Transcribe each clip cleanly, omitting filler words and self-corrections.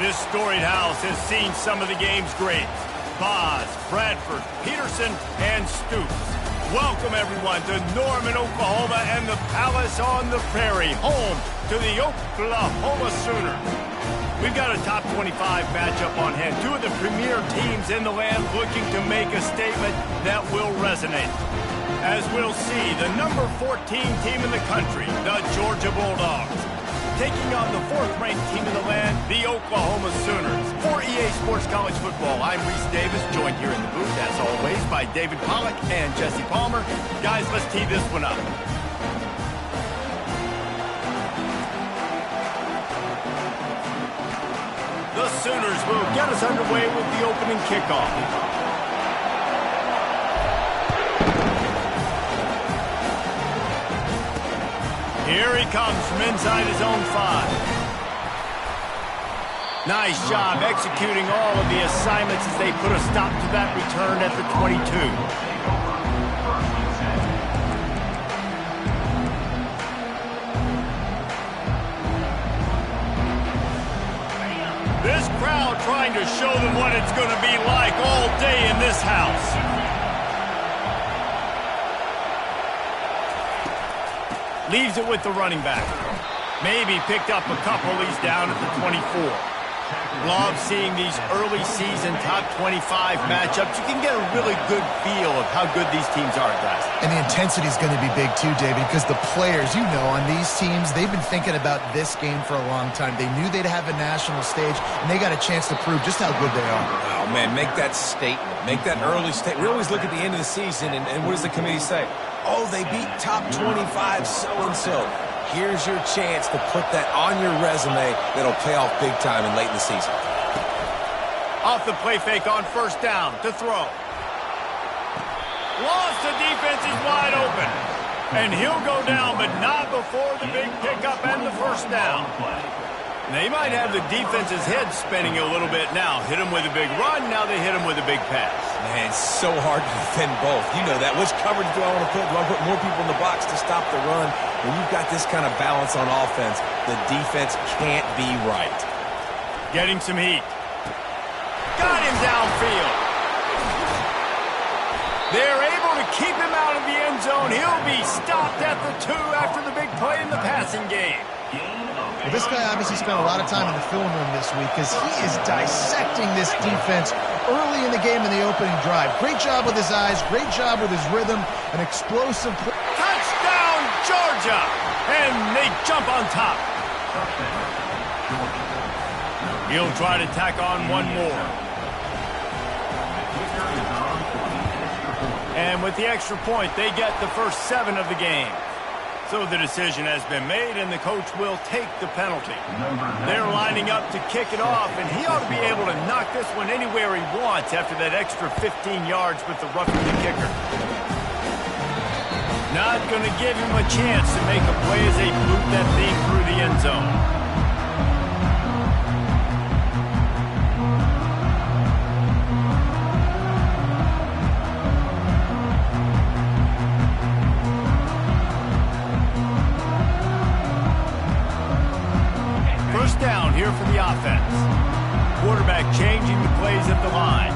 This storied house has seen some of the game's greats. Boz, Bradford, Peterson, and Stoops. Welcome, everyone, to Norman, Oklahoma, and the Palace on the Prairie, home to the Oklahoma Sooners. We've got a top 25 matchup on hand. Two of the premier teams in the land looking to make a statement that will resonate. As we'll see, the number 14 team in the country, the Georgia Bulldogs, taking on the fourth-ranked team in the land, the Oklahoma Sooners. For EA Sports College Football, I'm Reese Davis, joined here in the booth, as always, by David Pollack and Jesse Palmer. Guys, let's tee this one up. The Sooners will get us underway with the opening kickoff. Here he comes from inside his own 5. Nice job executing all of the assignments as they put a stop to that return at the 22. This crowd trying to show them what it's going to be like all day in this house. Leaves it with the running back. Maybe picked up a couple. He's down at the 24. Love seeing these early season top 25 matchups. You can get a really good feel of how good these teams are, guys. And the intensity is going to be big too, David, because the players, you know, on these teams, they've been thinking about this game for a long time. They knew they'd have a national stage, and they got a chance to prove just how good they are. Oh, man, make that statement. Make that early statement. We always look at the end of the season, and what does the committee say? Oh, they beat top 25 so-and-so. Here's your chance to put that on your resume that'll pay off big time and late in the season. Off the play fake on first down to throw. Lost, the defense is wide open. And he'll go down, but not before the big pickup and the first down. They might have the defense's head spinning a little bit now. Hit him with a big run, now they hit him with a big pass. Man, it's so hard to defend both. You know that. Which coverage do I want to put? Do I put more people in the box to stop the run? When you've got this kind of balance on offense, the defense can't be right. Getting some heat. Got him downfield. They're able to keep him out of the end zone. He'll be stopped at the 2 after the big play in the passing game. Well, this guy obviously spent a lot of time in the film room this week because he is dissecting this defense early in the game in the opening drive. Great job with his eyes, great job with his rhythm, an explosive play. Touchdown, Georgia! And they jump on top. He'll try to tack on one more. And with the extra point, they get the first 7 of the game. So the decision has been made, and the coach will take the penalty. They're lining up to kick it off, and he ought to be able to knock this one anywhere he wants after that extra 15 yards with the roughing the kicker. Not going to give him a chance to make a play as they boot that thing through the end zone. First down here for the offense. Quarterback changing the plays at the line.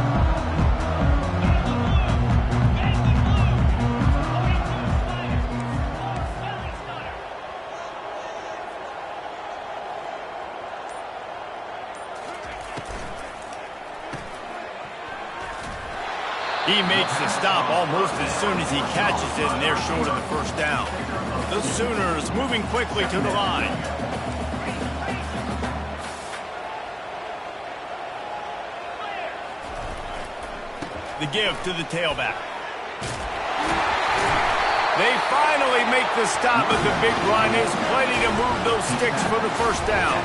He makes the stop almost as soon as he catches it, and they're short of the first down. The Sooners moving quickly to the line. The give to the tailback. They finally make the stop, but the big run is plenty to move those sticks for the first down.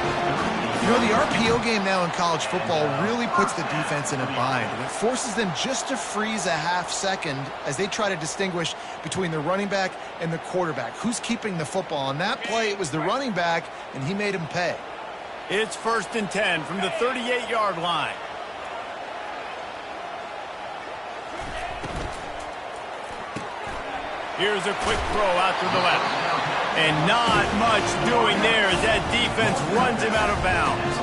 You know, the RPO game now in college football really puts the defense in a bind, and it forces them just to freeze a half second as they try to distinguish between the running back and the quarterback. Who's keeping the football? On that play, it was the running back, and he made him pay. It's 1st and 10 from the 38-yard line. Here's a quick throw out to the left. And not much doing there as that defense runs him out of bounds.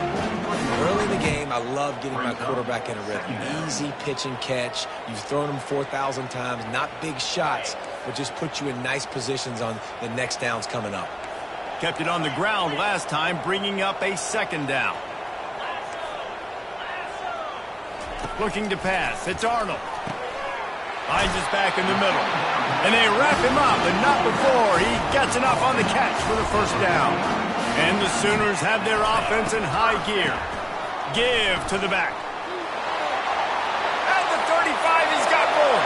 Early in the game, I love getting my quarterback in a rhythm. Easy pitch and catch. You've thrown him 4,000 times. Not big shots, but just put you in nice positions on the next downs coming up. Kept it on the ground last time, bringing up a second down. Looking to pass. It's Arnold. Finds his back in the middle. And they wrap him up, but not before he gets enough on the catch for the first down. And the Sooners have their offense in high gear. Give to the back. At the 35, he's got more.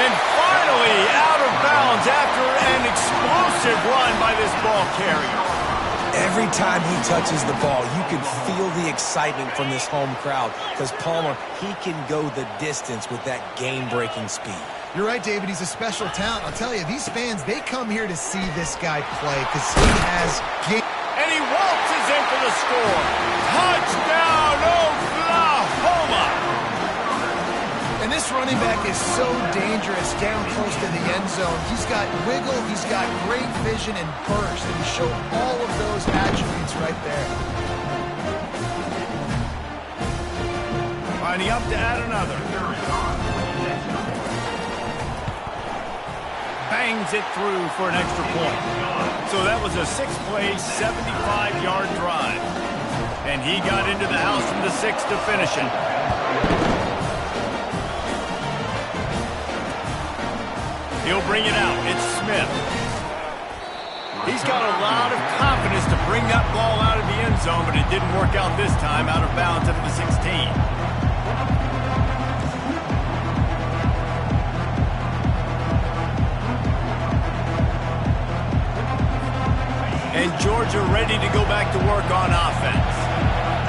And finally out of bounds after an explosive run by this ball carrier. Every time he touches the ball, you can feel the excitement from this home crowd because Palmer, he can go the distance with that game-breaking speed. You're right, David. He's a special talent. I'll tell you, these fans, they come here to see this guy play because he has game. And he waltzes in for the score. Touchdown, Oklahoma! And this running back is so dangerous down close to the end zone. He's got wiggle, he's got great vision and burst, and he showed all of those attributes right there. Lining up to add another. Bangs it through for an extra point. So that was a 6-play, 75-yard drive. And he got into the house from the 6 to finish it. He'll bring it out. It's Smith. He's got a lot of confidence to bring that ball out of the end zone, but it didn't work out this time, out of bounds at the 16. And Georgia ready to go back to work on offense.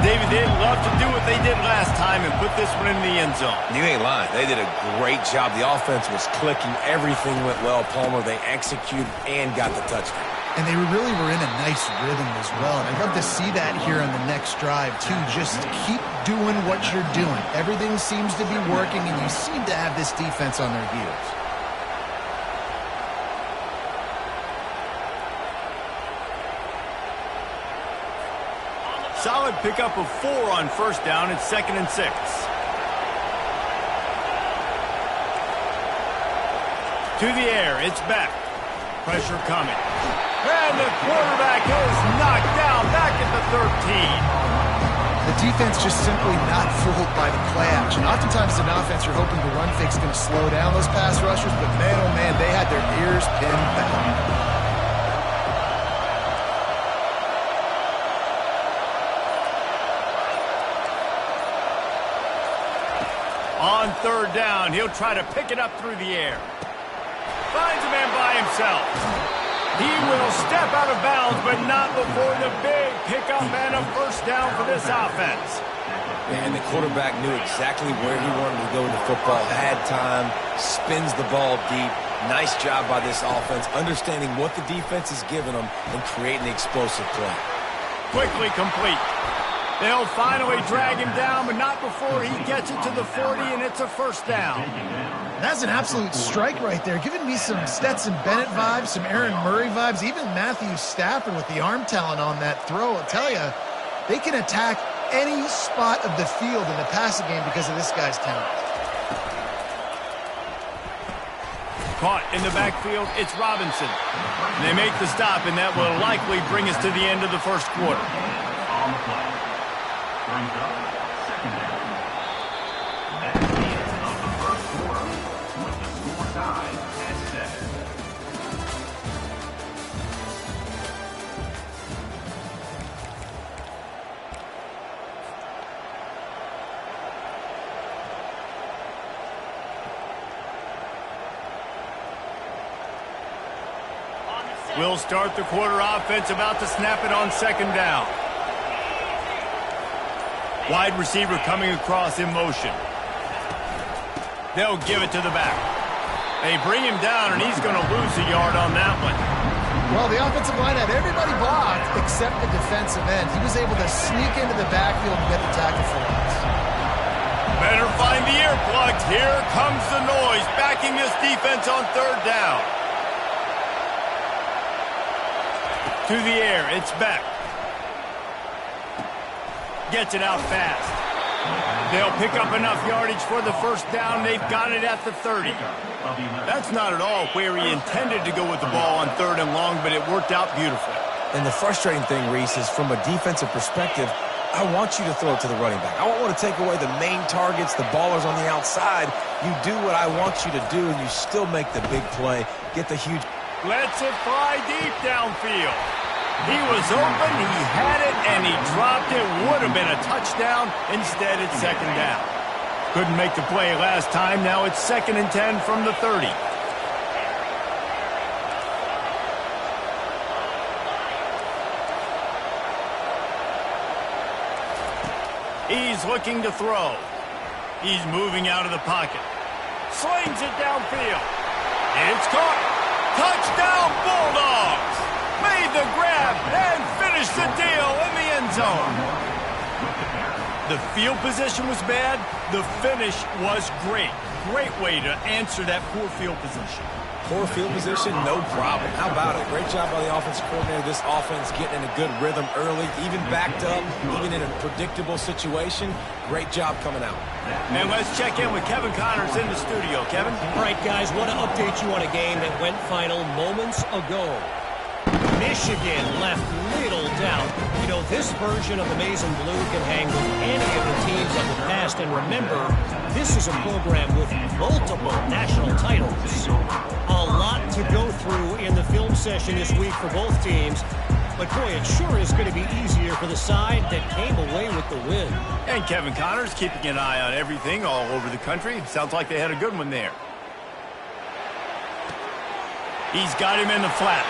David, they'd love to do what they did last time and put this one in the end zone. You ain't lying. They did a great job. The offense was clicking. Everything went well. Palmer, they executed and got the touchdown. And they really were in a nice rhythm as well. And I'd love to see that here on the next drive, too. Just keep doing what you're doing. Everything seems to be working, and you seem to have this defense on their heels. Solid pickup of 4 on first down. It's 2nd and 6. To the air. It's back. Pressure coming. And the quarterback is knocked down back at the 13. The defense just simply not fooled by the play action. Oftentimes as an offense, you're hoping the run fake's going to slow down those pass rushers, but man, oh man, they had their ears pinned back. On third down, he'll try to pick it up through the air. Finds a man by himself. He will step out of bounds, but not before the big pickup and a first down for this offense. And the quarterback knew exactly where he wanted to go with the football, had time, spins the ball deep. Nice job by this offense, understanding what the defense is giving them and creating the explosive play. Quickly complete. They'll finally drag him down, but not before he gets it to the 40, and it's a first down. That's an absolute strike right there, giving me some Stetson Bennett vibes, some Aaron Murray vibes, even Matthew Stafford with the arm talent on that throw. I'll tell you, they can attack any spot of the field in the passing game because of this guy's talent. Caught in the backfield, it's Robinson. They make the stop, and that will likely bring us to the end of the first quarter. On the play. Brings up second down. That is the end of the first quarter with the score tied at 7. We'll start the quarter offense, about to snap it on second down. Wide receiver coming across in motion. They'll give it to the back. They bring him down, and he's going to lose a yard on that one. Well, the offensive line had everybody blocked except the defensive end. He was able to sneak into the backfield and get the tackle for us. Better find the earplugs. Here comes the noise, backing this defense on third down. To the air, it's back. Gets it out fast. They'll pick up enough yardage for the first down. They've got it at the 30. That's not at all where he intended to go with the ball on 3rd and long, but it worked out beautifully. And the frustrating thing, Reese, is from a defensive perspective, I want you to throw it to the running back. I don't want to take away the main targets, the ballers on the outside. You do what I want you to do, and you still make the big play, get the huge... Lets it fly deep downfield. He was open, he had it, and he dropped it. Would have been a touchdown. Instead, it's 2nd down. Couldn't make the play last time. Now it's 2nd and 10 from the 30. He's looking to throw. He's moving out of the pocket. Slings it downfield. It's caught. Touchdown, Bulldogs! Made the grab and finished the deal in the end zone. The field position was bad. The finish was great. Great way to answer that poor field position. Poor field position, no problem. How about it? Great job by the offensive coordinator. This offense getting in a good rhythm early, even backed up, even in a predictable situation. Great job coming out. And let's check in with Kevin Connors in the studio. Kevin? All right, guys, want to update you on a game that went final moments ago. Michigan left little doubt. You know, this version of the Maize and Blue can hang with any of the teams of the past. And remember, this is a program with multiple national titles. A lot to go through in the film session this week for both teams. But, boy, it sure is going to be easier for the side that came away with the win. And Kevin Connors keeping an eye on everything all over the country. Sounds like they had a good one there. He's got him in the flat.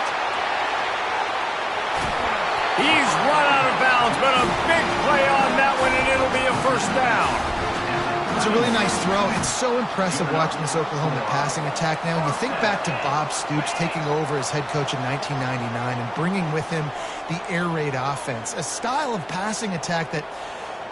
He's run out of bounds, but a big play on that one, and it'll be a first down. It's a really nice throw. It's so impressive watching this Oklahoma passing attack now. And you think back to Bob Stoops taking over as head coach in 1999 and bringing with him the air raid offense, a style of passing attack that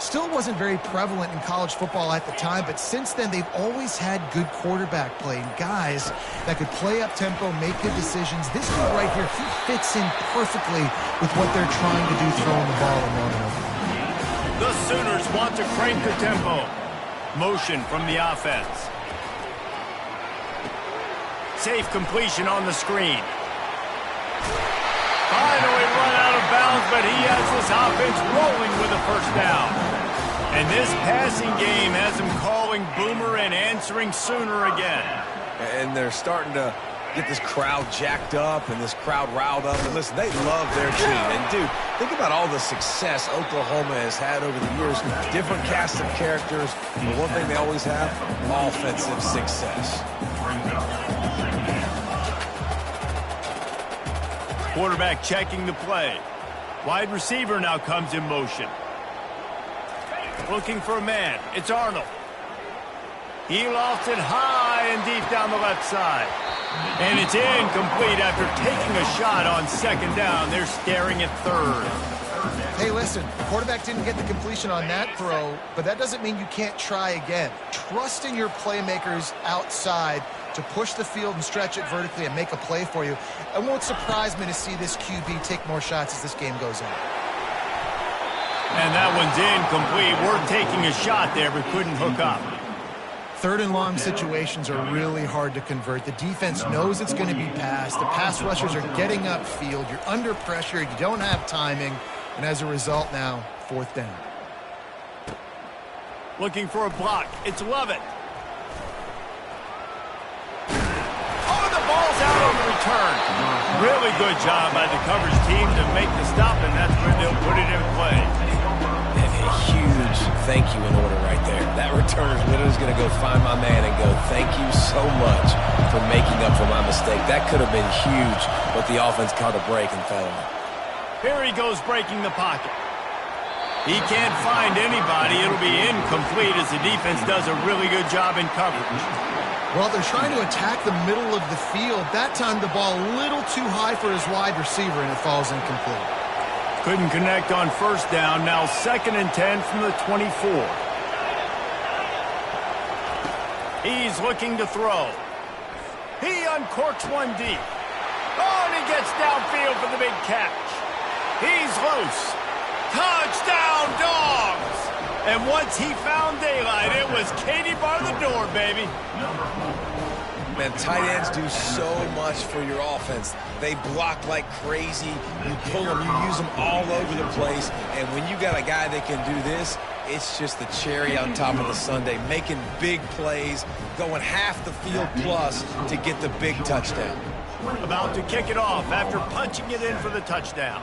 still wasn't very prevalent in college football at the time, but since then they've always had good quarterback play and guys that could play up tempo, make good decisions. This dude right here, he fits in perfectly with what they're trying to do, throwing the ball in long enough. The Sooners want to crank the tempo. Motion from the offense. Safe completion on the screen. Finally run out of bounds, but he has this offense rolling with a first down. And this passing game has him calling Boomer and answering Sooner again. And they're starting to get this crowd jacked up and this crowd riled up. And listen, they love their team. And, dude, think about all the success Oklahoma has had over the years. Different cast of characters. But one thing they always have, offensive success. Quarterback checking the play. Wide receiver now comes in motion. Looking for a man. It's Arnold. He lofts it high and deep down the left side. And it's incomplete after taking a shot on 2nd down. They're staring at 3rd. Hey, listen, the quarterback didn't get the completion on that throw, but that doesn't mean you can't try again. Trust in your playmakers outside to push the field and stretch it vertically and make a play for you. It won't surprise me to see this QB take more shots as this game goes on. And that one's incomplete. We're taking a shot there, but couldn't hook up. 3rd and long situations are really hard to convert. The defense knows it's going to be passed. The pass rushers are getting upfield. You're under pressure. You don't have timing. And as a result now, 4th down. Looking for a block. It's Lovett. Oh, the ball's out on the return. Really good job by the coverage team to make the stop, and that's where they'll put it in play. And a huge thank you in order right there. That returner's literally going to go find my man and go, thank you so much for making up for my mistake. That could have been huge, but the offense caught a break and fell on. Here he goes breaking the pocket. He can't find anybody. It'll be incomplete as the defense does a really good job in coverage. Well, they're trying to attack the middle of the field. That time the ball a little too high for his wide receiver, and it falls incomplete. Couldn't connect on 1st down. Now 2nd and 10 from the 24. He's looking to throw. He uncorks one deep. Oh, and he gets downfield for the big catch. He's loose. Touchdown, Dogs! And once he found daylight, it was Katie bar the door, baby. Man, tight ends do so much for your offense. They block like crazy. You pull them, you use them all over the place. And when you got a guy that can do this, it's just the cherry on top of the sundae, making big plays, going half the field plus to get the big touchdown. About to kick it off after punching it in for the touchdown.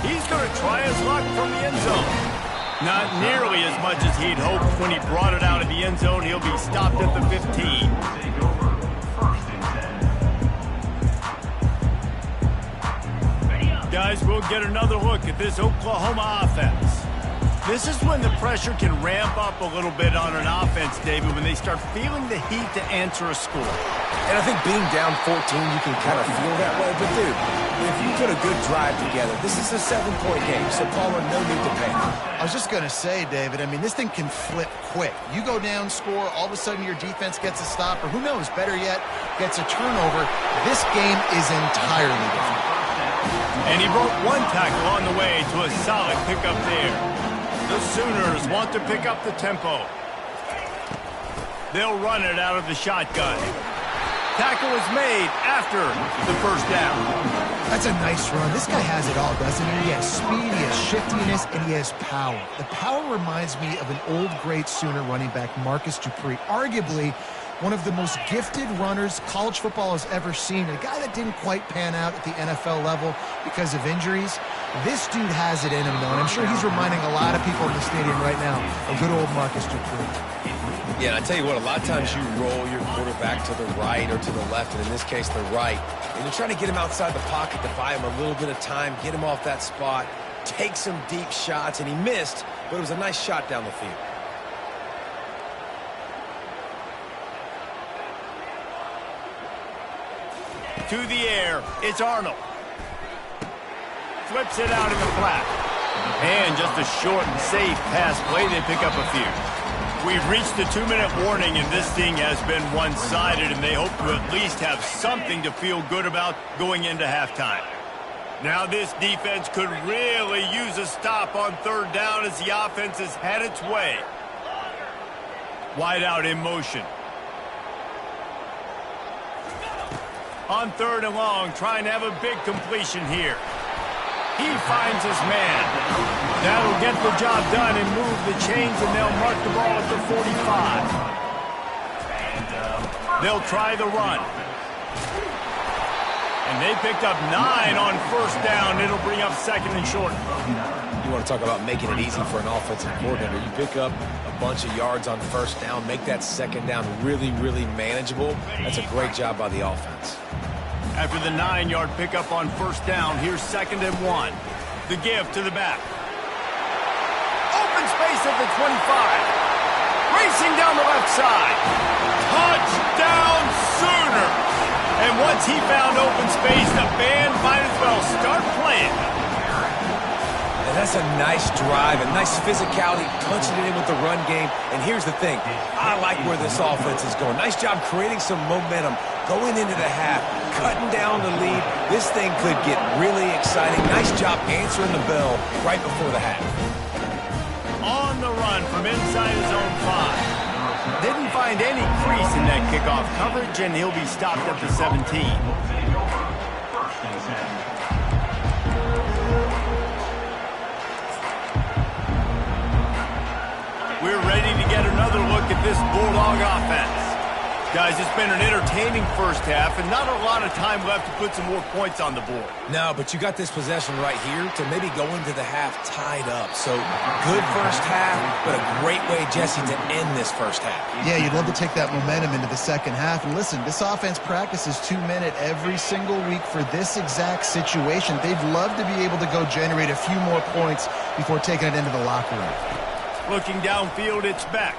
He's going to try his luck from the end zone. Not nearly as much as he'd hoped when he brought it out of the end zone. He'll be stopped at the 15. Guys, we'll get another look at this Oklahoma offense. This is when the pressure can ramp up a little bit on an offense, David, when they start feeling the heat to answer a score. And I think being down 14, you can kind of feel that way. But, dude, if you put a good drive together, this is a 7-point game, so Palmer, no need to panic. I was just going to say, David, I mean, this thing can flip quick. You go down, score, all of a sudden your defense gets a stop, or who knows, better yet, gets a turnover. This game is entirely different. And he broke one tackle on the way to a solid pickup there. The Sooners want to pick up the tempo. They'll run it out of the shotgun. Tackle is made after the first down. That's a nice run. This guy has it all, doesn't he? He has speed, he has shiftiness, and he has power. The power reminds me of an old, great Sooner running back, Marcus Dupree. Arguably one of the most gifted runners college football has ever seen. A guy that didn't quite pan out at the NFL level because of injuries. This dude has it in him, though, and I'm sure he's reminding a lot of people in the stadium right now of good old Marcus Dupree. Yeah, and I tell you what, a lot of times you roll your quarterback to the right or to the left, and in this case, the right. And you're trying to get him outside the pocket to buy him a little bit of time, get him off that spot, take some deep shots, and he missed, but it was a nice shot down the field. To the air, it's Arnold. Flips it out in the flat. And just a short and safe pass play, they pick up a few. We've reached the 2-minute warning, and this thing has been one-sided, and they hope to at least have something to feel good about going into halftime. Now this defense could really use a stop on third down as the offense has had its way. Wide out in motion. On third and long, trying to have a big completion here. He finds his man. That'll get the job done and move the chains, and they'll mark the ball at the 45. They'll try the run. And they picked up 9 on first down. It'll bring up second and short. You want to talk about making it easy for an offensive coordinator. You pick up a bunch of yards on first down, make that second down really, really manageable. That's a great job by the offense. After the 9-yard pickup on first down, here's second and 1. The give to the back. Open space at the 25. Racing down the left side. Touchdown Sooners! And once he found open space, the band might as well start playing. And that's a nice drive, a nice physicality, punching it in with the run game. And here's the thing, I like where this offense is going. Nice job creating some momentum, going into the half, cutting down the lead. This thing could get really exciting. Nice job answering the bell right before the half. On the run from inside his own 5. Didn't find any crease in that kickoff coverage, and he'll be stopped at the 17. We're ready to get another look at this Bulldog offense. Guys, it's been an entertaining first half, and not a lot of time left to put some more points on the board. No, but you got this possession right here to maybe go into the half tied up. So, good first half, but a great way, Jesse, to end this first half. Yeah, you'd love to take that momentum into the second half. And listen, this offense practices 2-minute every single week for this exact situation. They'd love to be able to go generate a few more points before taking it into the locker room. Looking downfield, it's Beck.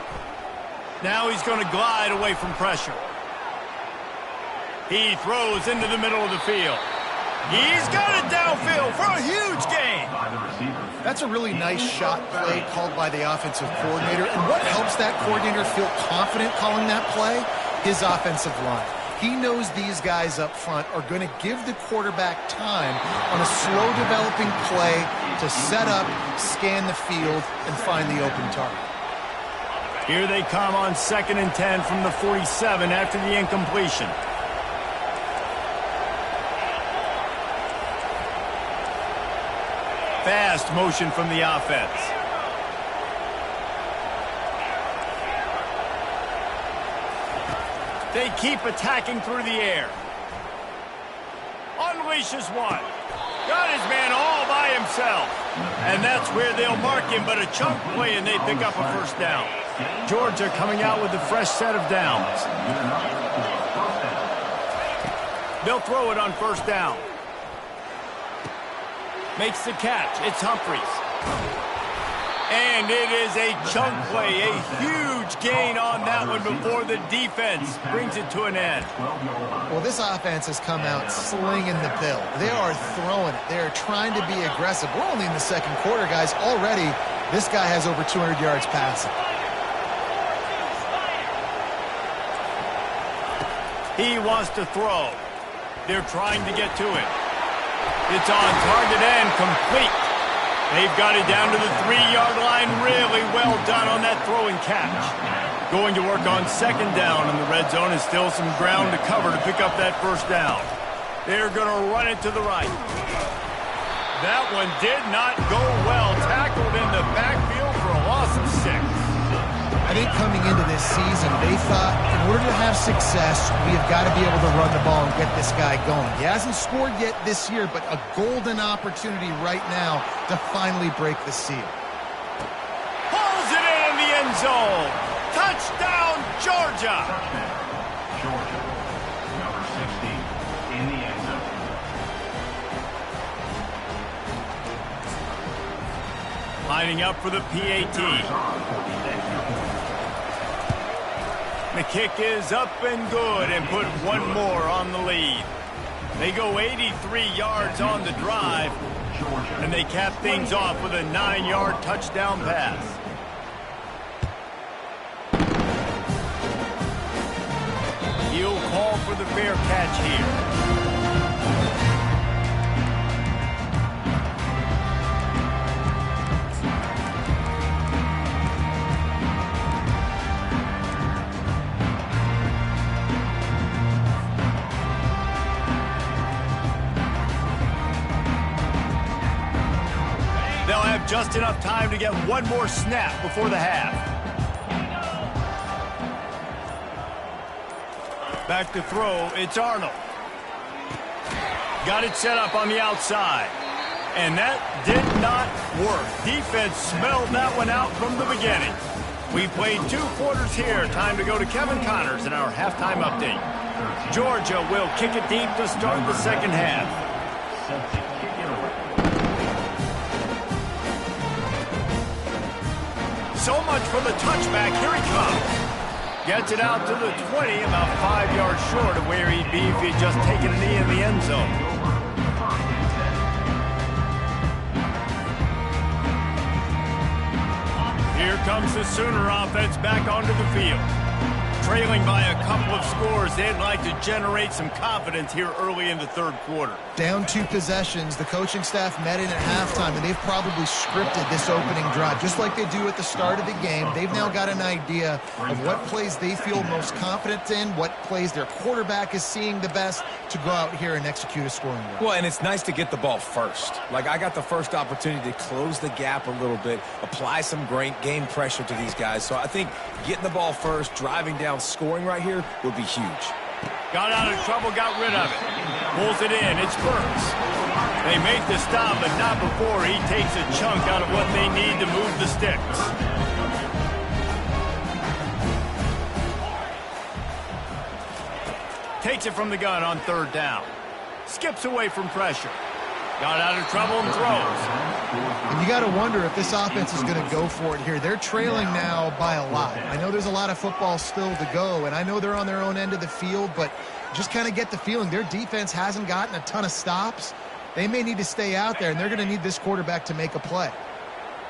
Now he's going to glide away from pressure. He throws into the middle of the field. He's got it downfield for a huge gain. That's a really nice shot play called by the offensive coordinator. And what helps that coordinator feel confident calling that play? His offensive line. He knows these guys up front are going to give the quarterback time on a slow developing play to set up, scan the field, and find the open target. Here they come on 2nd and 10 from the 47 after the incompletion. Fast motion from the offense. They keep attacking through the air. Unleashes one. Got his man all by himself. And that's where they'll mark him, but a chunk play and they pick up a first down. Georgia coming out with a fresh set of downs. They'll throw it on first down. Makes the catch. It's Humphries. And it is a chunk play, a huge gain on that one before the defense brings it to an end. Well, this offense has come out slinging the pill. They are throwing it. They are trying to be aggressive. We're only in the second quarter, guys. Already, this guy has over 200 yards passing. He wants to throw. They're trying to get to it. It's on target and complete. They've got it down to the 3-yard line. Really well done on that throw and catch. Going to work on 2nd down in the red zone, and still some ground to cover to pick up that first down. They're going to run it to the right. That one did not go well. Tackled in the backfield for a loss of 6. I think coming into this season, they thought in order to have success, we have got to be able to run the ball and get this guy going. He hasn't scored yet this year, but a golden opportunity right now to finally break the seal. Pulls it in the end zone. Touchdown, Georgia. Georgia, number 16, in the end zone. Lining up for the PAT. The kick is up and good and put one more on the lead. They go 83 yards on the drive, and they cap things off with a 9-yard touchdown pass. He'll call for the fair catch here. They'll have just enough time to get one more snap before the half. Back to throw, it's Arnold. Got it set up on the outside. And that did not work. Defense smelled that one out from the beginning. We played 2 quarters here. Time to go to Kevin Connors in our halftime update. Georgia will kick it deep to start the second half. So much for the touchback. Here he comes. Gets it out to the 20, about 5 yards short of where he'd be if he had just taken a knee in the end zone. Here comes the Sooner offense back onto the field. Trailing by a couple of scores, they'd like to generate some confidence here early in the third quarter. Down 2 possessions, the coaching staff met in at halftime, and they've probably scripted this opening drive. Just like they do at the start of the game, they've now got an idea of what plays they feel most confident in, what plays their quarterback is seeing the best to go out here and execute a scoring drive. Well, and it's nice to get the ball first. Like, I got the first opportunity to close the gap a little bit, apply some great game pressure to these guys. So I think getting the ball first, driving down, scoring right here would be huge. Got out of trouble, got rid of it. Pulls it in, it's Burks. They make the stop, but not before he takes a chunk out of what they need to move the sticks. Takes it from the gun on 3rd down. Skips away from pressure. Got out of trouble and throws. And you got to wonder if this offense is going to go for it here. They're trailing now by a lot. I know there's a lot of football still to go, and I know they're on their own end of the field, but just kind of get the feeling their defense hasn't gotten a ton of stops. They may need to stay out there, and they're going to need this quarterback to make a play.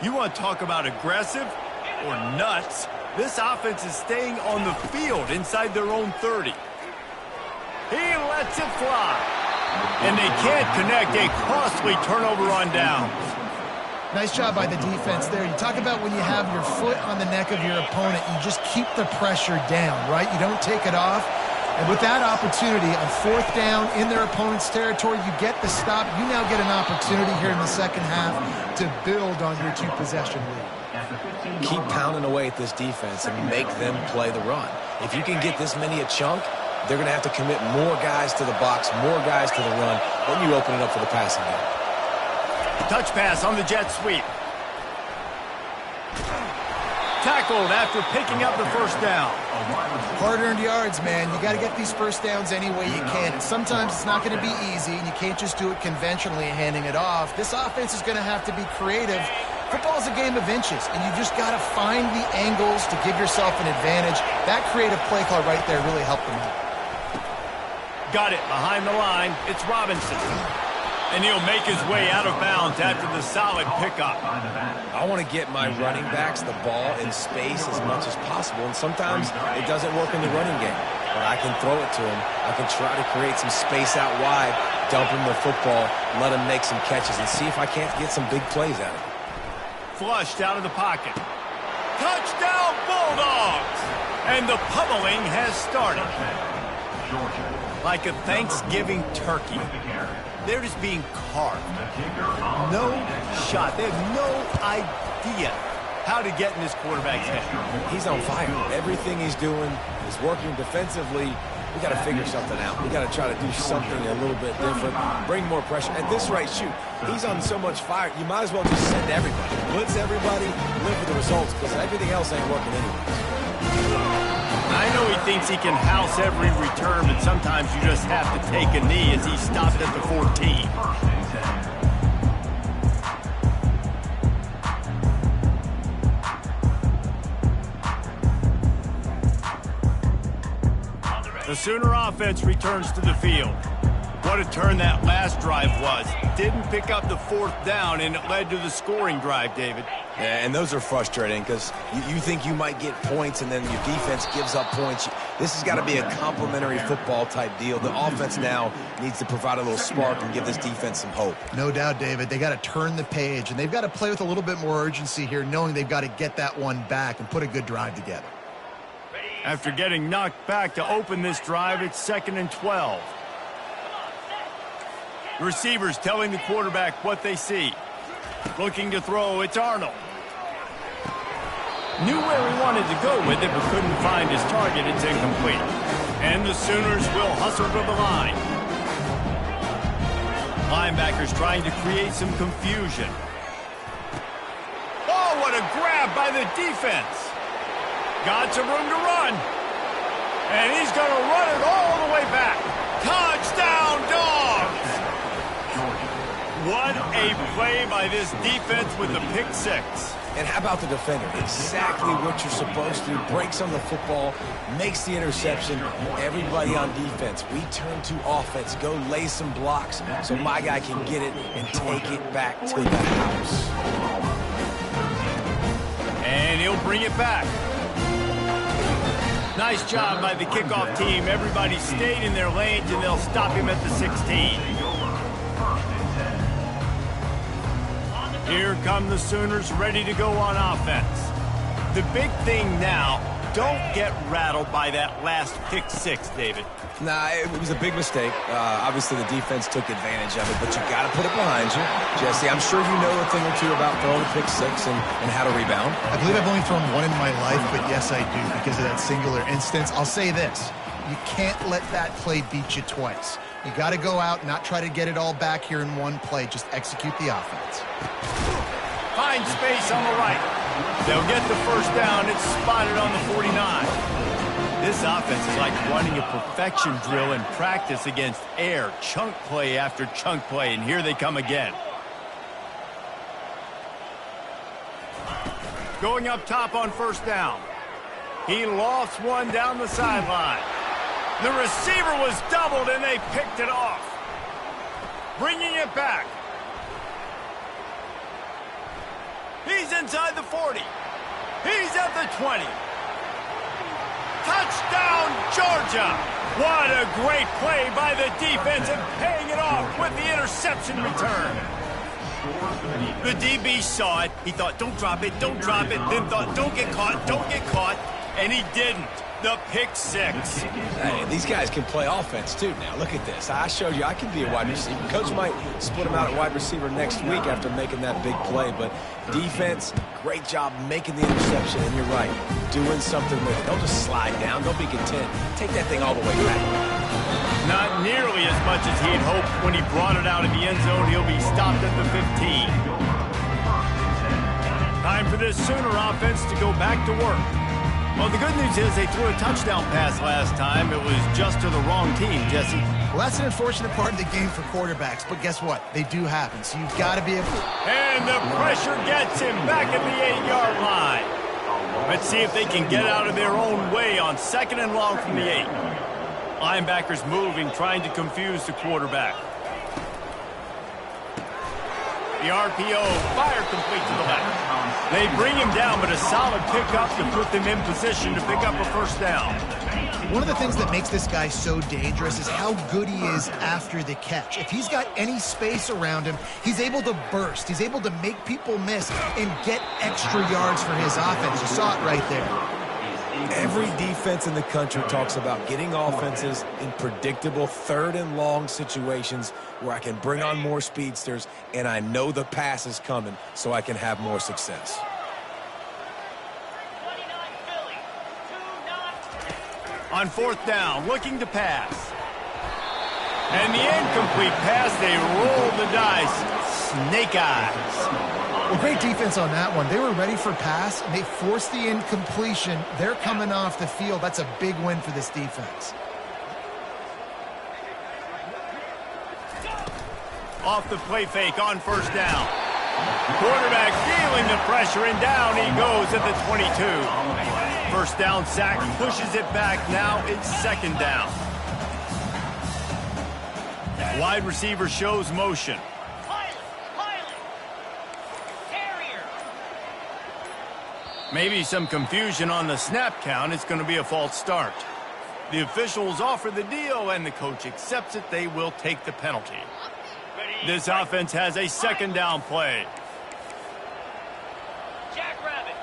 You want to talk about aggressive or nuts? This offense is staying on the field inside their own 30. lets it fly. And they can't connect, a costly turnover on downs. Nice job by the defense there. You talk about when you have your foot on the neck of your opponent, you just keep the pressure down, right? You don't take it off. And with that opportunity on 4th down in their opponent's territory, you get the stop. You now get an opportunity here in the second half to build on your 2-possession lead. Keep pounding away at this defense and make them play the run. If you can get this many a chunk, they're going to have to commit more guys to the box, more guys to the run. Then you open it up for the passing game. Touch pass on the jet sweep. Tackled after picking up the first down. Hard-earned yards, man. You got to get these first downs any way you can. And sometimes it's not going to be easy, and you can't just do it conventionally and handing it off. This offense is going to have to be creative. Football is a game of inches, and you just got to find the angles to give yourself an advantage. That creative play call right there really helped them out. Got it behind the line. It's Robinson. And he'll make his way out of bounds after the solid pickup. I want to get my running backs the ball in space as much as possible, and sometimes it doesn't work in the running game. But I can throw it to him. I can try to create some space out wide, dump him the football, let him make some catches, and see if I can't get some big plays out of it. Flushed out of the pocket. Touchdown, Bulldogs! And the pummeling has started. Like a Thanksgiving turkey. They're just being carved. No shot. They have no idea how to get in this quarterback's head. He's on fire. Everything he's doing is working defensively. We got to figure something out. We got to try to do something a little bit different, bring more pressure. At this rate, shoot, he's on so much fire, you might as well just send everybody. Blitz everybody, live with the results, because everything else ain't working anyways. I know he thinks he can house every return, but sometimes you just have to take a knee as he stopped at the 14. The Sooner offense returns to the field. What a turn that last drive was. Didn't pick up the 4th down, and it led to the scoring drive, David. Yeah, and those are frustrating because you think you might get points, and then your defense gives up points. This has got to be a complementary football type deal. The offense now needs to provide a little spark and give this defense some hope. No doubt, David. They got to turn the page, and they've got to play with a little bit more urgency here, knowing they've got to get that one back and put a good drive together. After getting knocked back to open this drive, it's 2nd and 12. The receivers telling the quarterback what they see. Looking to throw, it's Arnold. Knew where he wanted to go with it, but couldn't find his target. It's incomplete. And the Sooners will hustle to the line. Linebackers trying to create some confusion. Oh, what a grab by the defense. Got some room to run. And he's going to run it all the way back. Touchdown, Dogs! What a play by this defense with the pick 6. And how about the defender? Exactly what you're supposed to. Breaks on the football, makes the interception. Everybody on defense, we turn to offense. Go lay some blocks so my guy can get it and take it back to the house. And he'll bring it back. Nice job by the kickoff team. Everybody stayed in their lanes, and they'll stop him at the 16. Here come the Sooners ready to go on offense. The big thing now, don't get rattled by that last pick 6, David. Nah, it was a big mistake. Obviously, the defense took advantage of it, but you got to put it behind you. Jesse, I'm sure you know a thing or two about throwing a pick 6 and how to rebound. I believe I've only thrown one in my life, but yes, I do because of that singular instance. I'll say this. You can't let that play beat you twice. You got to go out, not try to get it all back here in one play. Just execute the offense. Find space on the right. They'll get the first down. It's spotted on the 49. This offense is like running a perfection drill in practice against air. Chunk play after chunk play, and here they come again. Going up top on first down. He lost one down the sideline. The receiver was doubled, and they picked it off. Bringing it back. He's inside the 40. He's at the 20. Touchdown, Georgia! What a great play by the defense and paying it off with the interception return. The DB saw it. He thought, don't drop it, then thought, don't get caught, and he didn't. The pick six. Hey, these guys can play offense, too, now. Look at this. I showed you I can be a wide receiver. Coach might split him out at wide receiver next week after making that big play, but defense, great job making the interception, and you're right, doing something with it. Don't just slide down. Don't be content. Take that thing all the way back. Not nearly as much as he had hoped when he brought it out of the end zone. He'll be stopped at the 15. Time for this Sooner offense to go back to work. Well, the good news is they threw a touchdown pass last time. It was just to the wrong team, Jesse. Well, that's an unfortunate part of the game for quarterbacks, but guess what? They do happen, so you've got to be able to... And the pressure gets him back at the 8-yard line. Let's see if they can get out of their own way on 2nd and long from the 8. Linebackers moving, trying to confuse the quarterback. The RPO, fire complete to the left. They bring him down, but a solid pickup to put them in position to pick up a first down. One of the things that makes this guy so dangerous is how good he is after the catch. If he's got any space around him, he's able to burst. He's able to make people miss and get extra yards for his offense. You saw it right there. Every defense in the country talks about getting offenses in predictable 3rd and long situations where I can bring on more speedsters and I know the pass is coming so I can have more success. On 4th down, looking to pass. And the incomplete pass, they roll the dice. Snake eyes. Well, great defense on that one. They were ready for pass, and they forced the incompletion. They're coming off the field. That's a big win for this defense. Off the play fake on 1st down. Quarterback feeling the pressure, and down he goes at the 22. 1st down sack, pushes it back. Now it's 2nd down. Wide receiver shows motion. Maybe some confusion on the snap count. It's going to be a false start. The officials offer the deal, and the coach accepts it. They will take the penalty. This offense has a 2nd down play. Jackrabbit.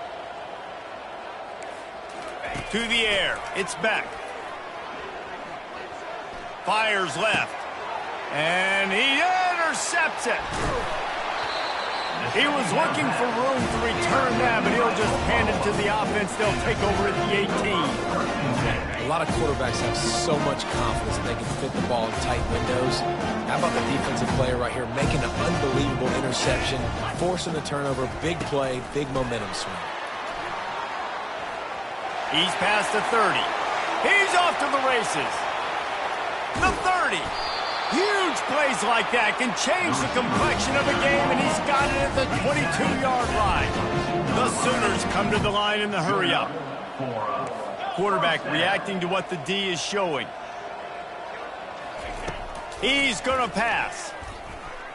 To the air. It's back. Fires left. And he intercepts it. He was looking for room to return that, but he'll just hand it to the offense. They'll take over at the 18. A lot of quarterbacks have so much confidence that they can fit the ball in tight windows. How about the defensive player right here making an unbelievable interception, forcing the turnover, big play, big momentum swing. He's past the 30. He's off to the races. The 30. Huge plays like that can change the complexion of a game, and he's got it at the 22-yard line. The Sooners come to the line in the hurry-up. Quarterback reacting to what the D is showing. He's going to pass.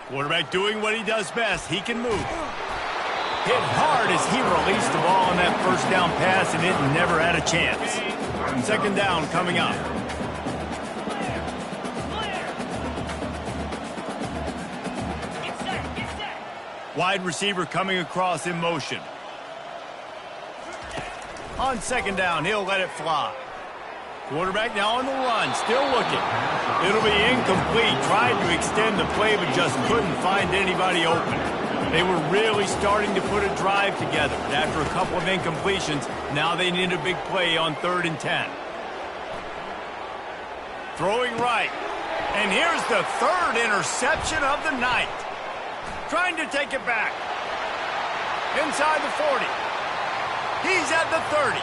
Quarterback doing what he does best. He can move. Hit hard as he released the ball on that 1st down pass, and it never had a chance. 2nd down coming up. Wide receiver coming across in motion. On 2nd down, he'll let it fly. Quarterback now on the run, still looking. It'll be incomplete. Tried to extend the play, but just couldn't find anybody open. They were really starting to put a drive together. But after a couple of incompletions, now they need a big play on 3rd and 10. Throwing right. And here's the 3rd interception of the night. Trying to take it back. Inside the 40. He's at the 30.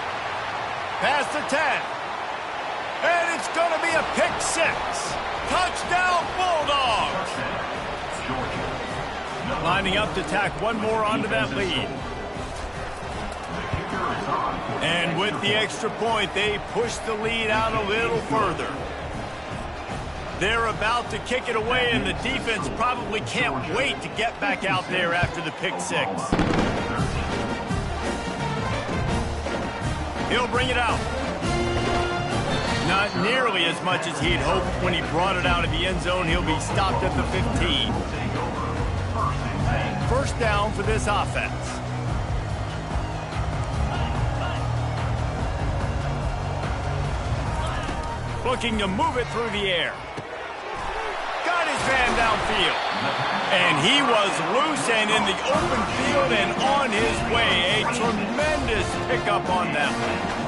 Past the 10. And it's going to be a pick 6. Touchdown Bulldogs. Lining up to tack one more onto that lead. And with the extra point, they push the lead out a little further. They're about to kick it away, and the defense probably can't wait to get back out there after the pick 6. He'll bring it out. Not nearly as much as he'd hoped when he brought it out of the end zone. He'll be stopped at the 15. First down for this offense. Looking to move it through the air. Got his man downfield. And he was loose and in the open field and on his way. A tremendous pickup on that one.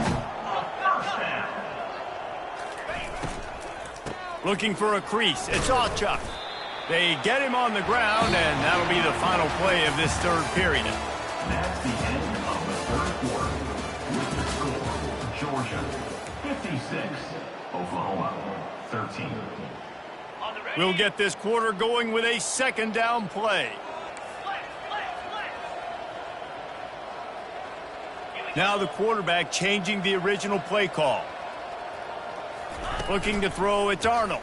Looking for a crease. It's Allchuck. They get him on the ground, and that'll be the final play of this third period. That's the end of the third quarter. With the score, Georgia 56, Oklahoma 13. We'll get this quarter going with a second down play. Now the quarterback changing the original play call. Looking to throw, it's Arnold.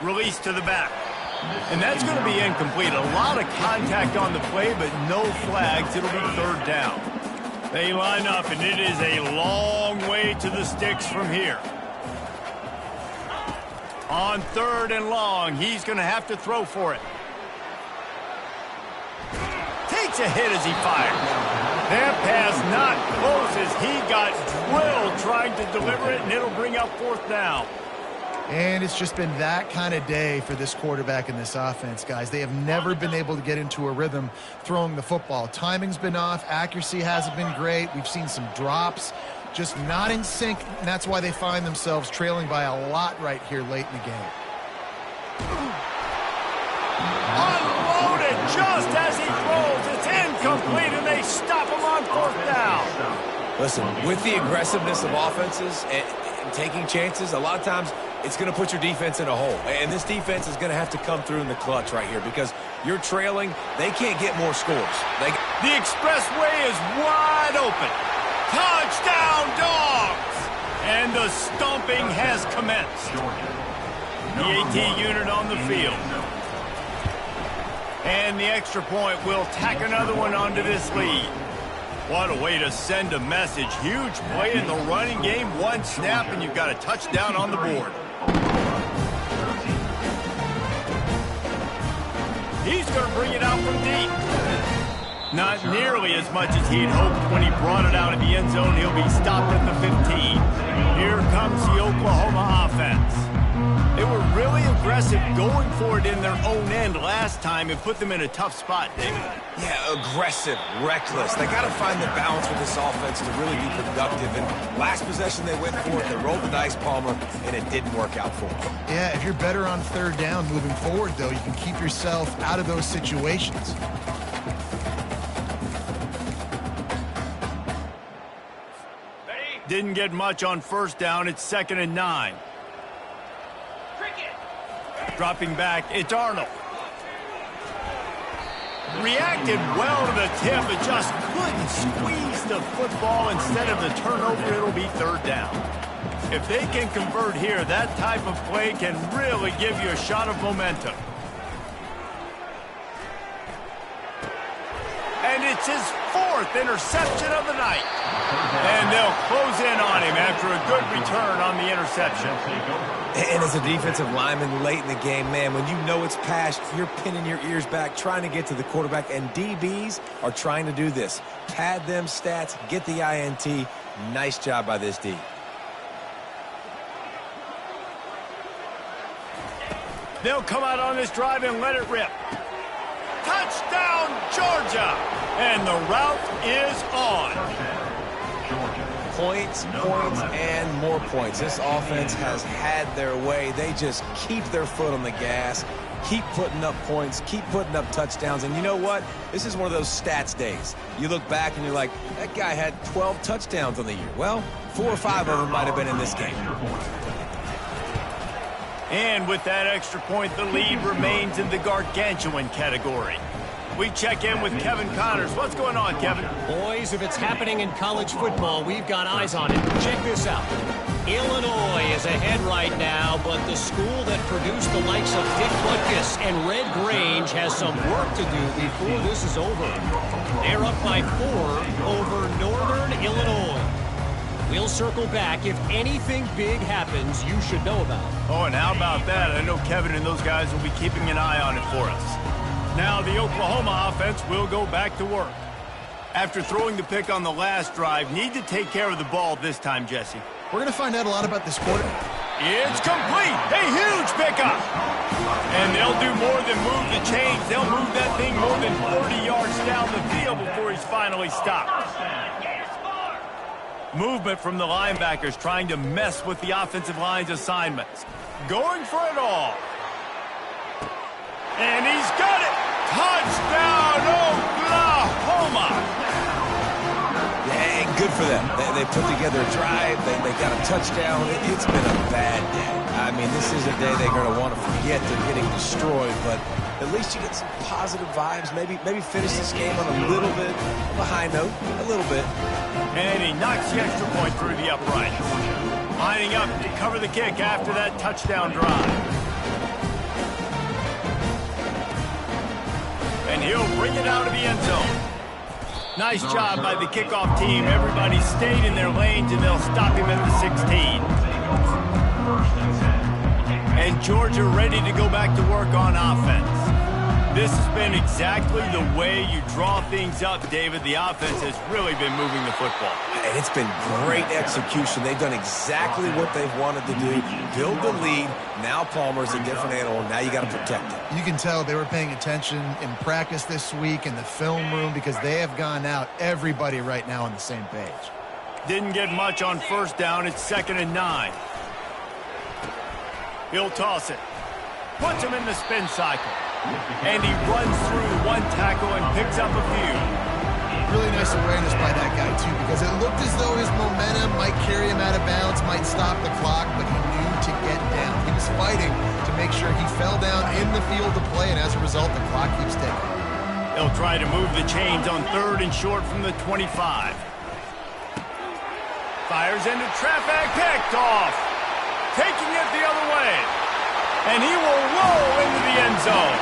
Release to the back. And that's going to be incomplete. A lot of contact on the play, but no flags. It'll be third down. They line up, and it is a long way to the sticks from here. On third and long, he's going to have to throw for it. Takes a hit as he fires. That pass not close as he got drilled trying to deliver it, and it'll bring up fourth down. And it's just been that kind of day for this quarterback in this offense, guys. They have never been able to get into a rhythm throwing the football. Timing's been off. Accuracy hasn't been great. We've seen some drops. Just not in sync, and that's why they find themselves trailing by a lot right here late in the game. Unloaded just as he throws. It's incomplete, and they stop him on fourth down. Listen, with the aggressiveness of offenses and taking chances, a lot of times it's going to put your defense in a hole. And this defense is going to have to come through in the clutch right here because you're trailing. They can't get more scores. The expressway is wide open. Touchdown, Dogs! And the stomping has commenced. The AT unit on the field. And the extra point will tack another one onto this lead. What a way to send a message. Huge play in the running game. One snap, and you've got a touchdown on the board. He's going to bring it out from deep. Not nearly as much as he'd hoped when he brought it out of the end zone. He'll be stopped at the 15. Here comes the Oklahoma offense. They were really aggressive going for it in their own end last time and put them in a tough spot, David. Yeah, aggressive, reckless. They got to find the balance with this offense to really be productive. And last possession they went for it, they rolled the dice, Palmer, and it didn't work out for them. Yeah, if you're better on third down moving forward, though, you can keep yourself out of those situations. Didn't get much on first down. It's 2nd and 9. Dropping back, it's Arnold. Reacted well to the tip, but just couldn't squeeze the football. Instead of the turnover, it'll be third down. If they can convert here, that type of play can really give you a shot of momentum. And it's his 4th interception of the night. And they'll close in on him after a good return on the interception. And as a defensive lineman late in the game, man, when you know it's passed, you're pinning your ears back, trying to get to the quarterback, and DBs are trying to do this. Pad them stats, get the INT. Nice job by this D. They'll come out on this drive and let it rip. Touchdown, Georgia! And the route is on. Points, points, and more points. This offense has had their way. They just keep their foot on the gas, keep putting up points, keep putting up touchdowns. And you know what? This is one of those stats days. You look back and you're like, that guy had 12 touchdowns on the year. Well, 4 or 5 of them might have been in this game. And with that extra point, the lead remains in the gargantuan category. We check in with Kevin Connors. What's going on, Kevin? Boys, if it's happening in college football, we've got eyes on it. Check this out. Illinois is ahead right now, but the school that produced the likes of Dick Butkus and Red Grange has some work to do before this is over. They're up by 4 over Northern Illinois. We'll circle back if anything big happens you should know about. Oh, and how about that? I know Kevin and those guys will be keeping an eye on it for us. Now the Oklahoma offense will go back to work. After throwing the pick on the last drive, need to take care of the ball this time, Jesse. We're going to find out a lot about this quarterback. It's complete. A huge pickup. And they'll do more than move the chains. They'll move that thing more than 40 yards down the field before he's finally stopped. Movement from the linebackers trying to mess with the offensive line's assignments. Going for it all. And he's got it. Touchdown, Oklahoma. Yeah, and good for them. They put together a drive. They got a touchdown. It's been a bad day. I mean, this is a day they're going to want to forget. They're getting destroyed, but at least you get some positive vibes. Maybe finish this game on a little bit of a high note. A little bit. And he knocks the extra point through the uprights. Lining up to cover the kick after that touchdown drive. And he'll bring it out of the end zone. Nice job by the kickoff team. Everybody stayed in their lanes, and they'll stop him at the 16. And Georgia ready to go back to work on offense. This has been exactly the way you draw things up, David. The offense has really been moving the football. And it's been great execution. They've done exactly what they've wanted to do. Build the lead. Now Palmer's a different animal. Now you got to protect it. You can tell they were paying attention in practice this week in the film room because they have gone out, everybody right now on the same page. Didn't get much on first down. It's 2nd and 9. He'll toss it. Puts him in the spin cycle. And he runs through one tackle and picks up a few. Really nice awareness by that guy, too, because it looked as though his momentum might carry him out of bounds, might stop the clock, but he knew to get down. He was fighting to make sure he fell down in the field to play, and as a result, the clock keeps ticking. They'll try to move the chains on 3rd and short from the 25. Fires into traffic, picked off. Taking it the other way. And he will roll into the end zone.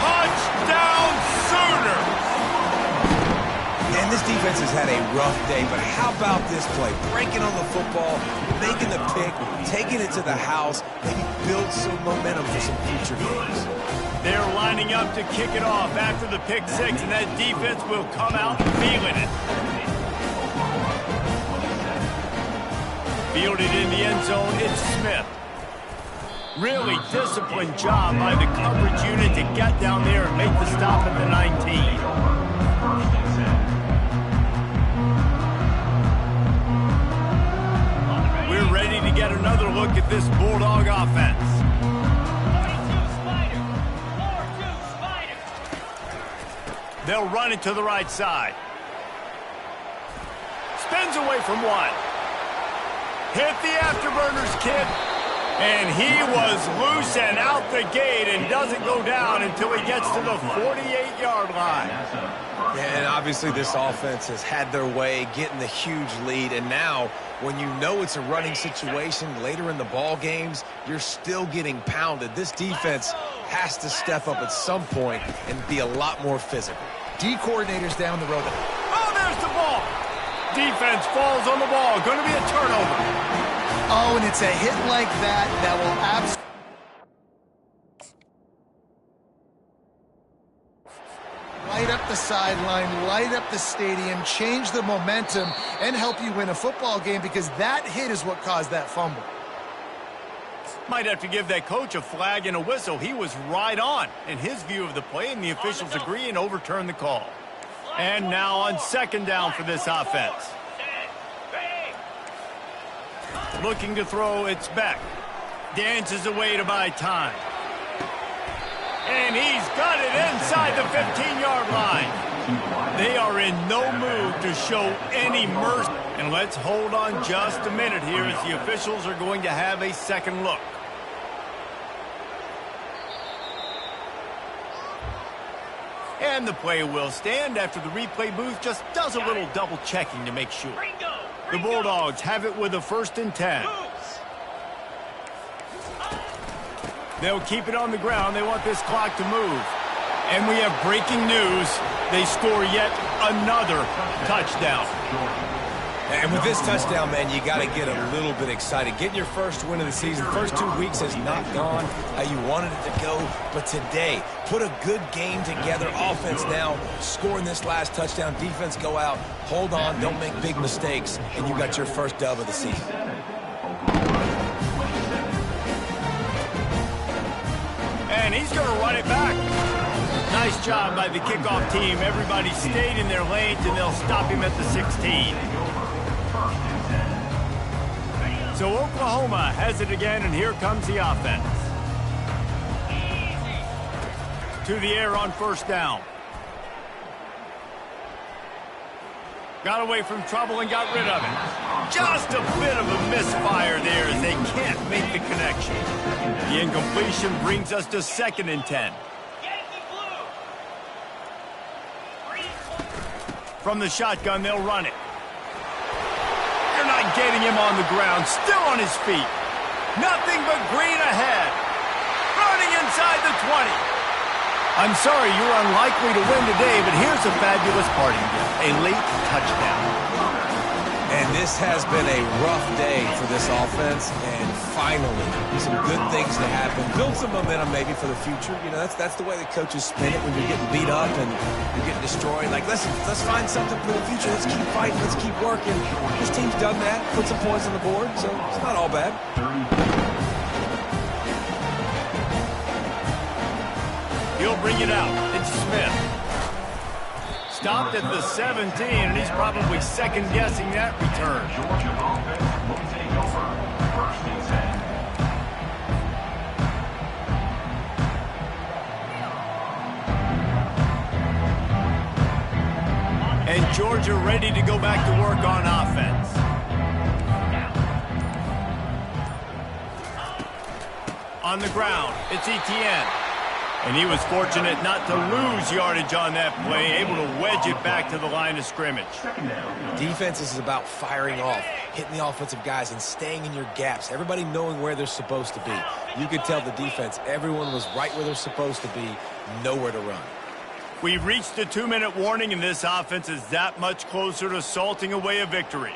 Touchdown, Sooners! And this defense has had a rough day, but how about this play? Breaking on the football, making the pick, taking it to the house, maybe build some momentum for some future games. They're lining up to kick it off after the pick six, and that defense will come out feeling it. Fielded in the end zone, it's Smith. Really disciplined job by the coverage unit to get down there and make the stop at the 19. We're ready to get another look at this Bulldog offense. 4-2 Spider. They'll run it to the right side. Spins away from one. Hit the afterburners, kid. And he was loose and out the gate and doesn't go down until he gets to the 48-yard line. And obviously this offense has had their way, getting the huge lead. And now, when you know it's a running situation later in the ball games, you're still getting pounded. This defense has to step up at some point and be a lot more physical. D coordinators down the road. Oh, there's the ball. Defense falls on the ball. Going to be a turnover. Oh, and it's a hit like that that will absolutely light up the sideline, light up the stadium, change the momentum, and help you win a football game because that hit is what caused that fumble. Might have to give that coach a flag and a whistle. He was right on in his view of the play, and the officials agree and overturn the call. And now on 2nd down for this offense. Looking to throw, it's Beck. Dances away to buy time. And he's got it inside the 15-yard line. They are in no mood to show any mercy. And let's hold on just a minute here as the officials are going to have a second look. And the play will stand after the replay booth just does a little double checking to make sure. The Bulldogs have it with a 1st and 10. They'll keep it on the ground. They want this clock to move. And we have breaking news. They score yet another touchdown. And with this touchdown, man, you got to get a little bit excited. Getting your first win of the season, first 2 weeks has not gone how you wanted it to go. But today, put a good game together. Offense now scoring this last touchdown. Defense go out, hold on, don't make big mistakes, and you got your first dub of the season. And he's going to run it back. Nice job by the kickoff team. Everybody stayed in their lanes, and they'll stop him at the 16. So Oklahoma has it again, and here comes the offense. To the air on first down. Got away from trouble and got rid of it. Just a bit of a misfire there as they can't make the connection. The incompletion brings us to 2nd and 10. From the shotgun, they'll run it. They're not getting him on the ground. Still on his feet. Nothing but green ahead. Running inside the 20. I'm sorry you're unlikely to win today, but here's a fabulous parting gift. A late touchdown. And this has been a rough day for this offense, and finally, some good things to happen. Build some momentum maybe for the future. You know, that's the way the coaches spin it when you're getting beat up and you're getting destroyed. Like, let's find something for the future. Let's keep fighting. Let's keep working. This team's done that, put some points on the board, so it's not all bad. He'll bring it out. It's Smith. Stopped at the 17, and he's probably second-guessing that return. Georgia offense will take over. 1st and 10. And Georgia ready to go back to work on offense. On the ground, it's Etienne. And he was fortunate not to lose yardage on that play, able to wedge it back to the line of scrimmage. Defense is about firing off, hitting the offensive guys, and staying in your gaps. Everybody knowing where they're supposed to be. You could tell the defense, everyone was right where they're supposed to be, nowhere to run. We've reached the 2-minute warning, and this offense is that much closer to salting away a victory.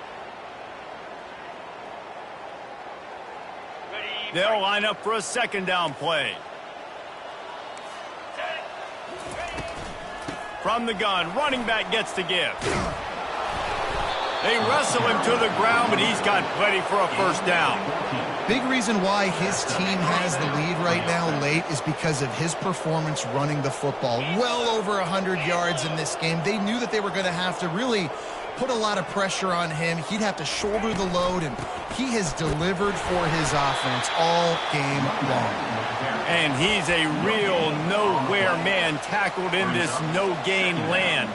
They'll line up for a 2nd down play. From the gun, running back gets to give. They wrestle him to the ground, but he's got plenty for a 1st down. Big reason why his team has the lead right now late is because of his performance running the football. Well over 100 yards in this game. They knew that they were going to have to really put a lot of pressure on him. He'd have to shoulder the load, and he has delivered for his offense all game long. And he's a real nowhere man tackled in this no-gain land.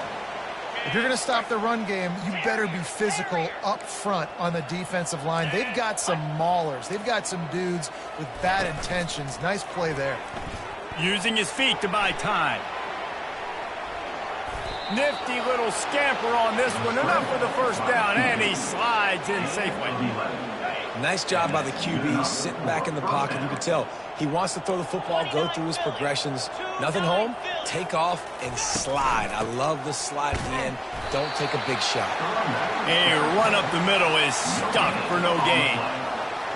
If you're going to stop the run game, you better be physical up front on the defensive line. They've got some maulers. They've got some dudes with bad intentions. Nice play there. Using his feet to buy time. Nifty little scamper on this one. Enough for the 1st down, and he slides in safely. Nice job by the QB, sitting back in the pocket. You can tell he wants to throw the football, go through his progressions. Nothing home, take off, and slide. I love the slide at the end. Don't take a big shot. A run up the middle is stuck for no gain.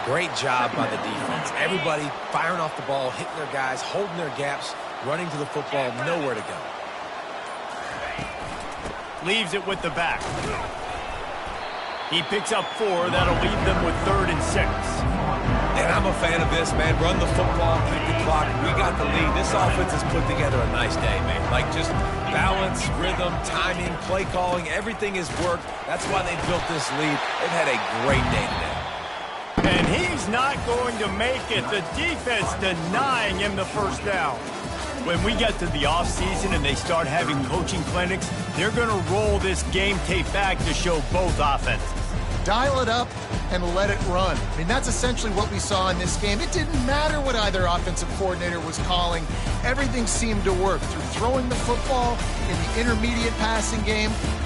Great job by the defense. Everybody firing off the ball, hitting their guys, holding their gaps, running to the football, nowhere to go. Leaves it with the back. He picks up 4. That'll leave them with 3rd and 6. And I'm a fan of this, man. Run the football, keep the clock. We got the lead. This offense has put together a nice day, man. Like, just balance, rhythm, timing, play calling, everything has worked. That's why they built this lead. They've had a great day today. And he's not going to make it. The defense denying him the 1st down. When we get to the offseason and they start having coaching clinics, they're going to roll this game tape back to show both offenses. Dial it up and let it run. I mean, that's essentially what we saw in this game. It didn't matter what either offensive coordinator was calling. Everything seemed to work through throwing the football in the intermediate passing game.